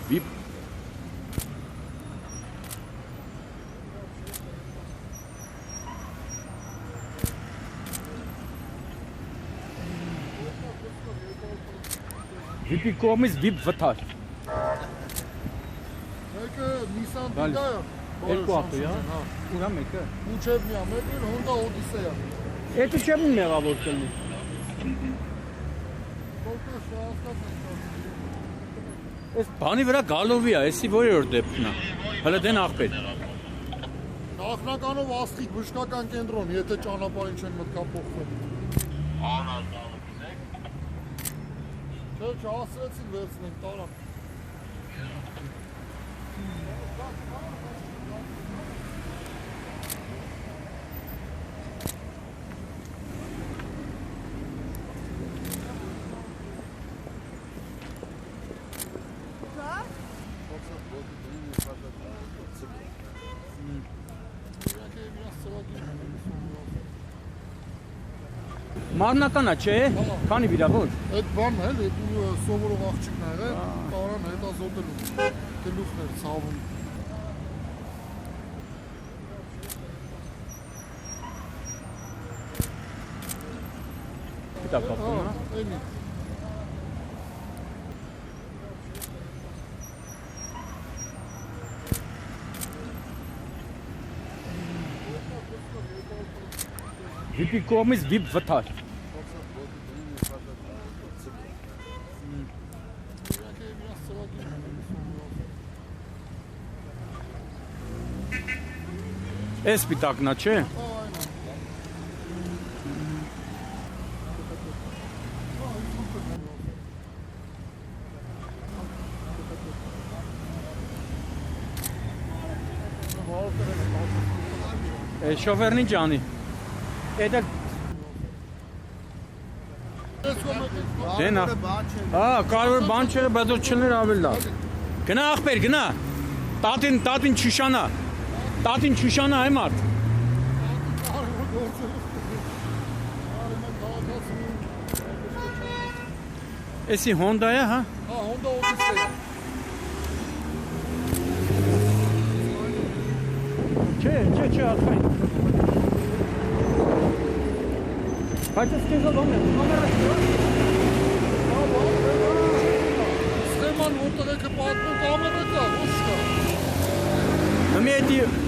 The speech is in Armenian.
VIP VIP-ի կողմից VIP վթար։ Մեկը Nissan Tiga է։ Երկու ավտո է, հա։ Ուրա մեկը։ Ուչևնիա, մեկը Honda Odyssey է։ Էդի չեմ մեղավոր կլինի։ Այս բանի վրա գալովի է, էսի որերորդ դեպքն է։ Հələ դեն աղբեր։ Նախնականով աստղիկ բժշկական կենտրոն, եթե ճանապարհին չեն մտքափոխվել։ Չէ, չհասրեցին վերցնենք տարան։ Մարմնական է, չէ՞։ Քանի վիրավոր։ Այդ բանն էլ, այդ սովորող աղջիկն ա եղել, տարան հետազոտելու գլուխներ ցավում։ Դա կապում է։ Էնի։ VIP-ի կողմից VIP վթար։ Էս պիտակնա, չէ։ Շոֆերնի ջանի։ Էդա Դենա։ Հա, կարևոր բան չէ, բայց որ չներ ավելի լավ։ Գնա ախպեր, գնա։ Տատին չուշանա։ Տատին չուշանա, այ մարդ։ Էսի Honda է, հա։ Հա, Honda Odyssey է։ Չէ, ախպեր։ Բայց ես քեզ ով եմ, կամերա չէ։ Ստեման որտեղ եկը պատմում կամերա կա, ոչ կա։ Մի էդի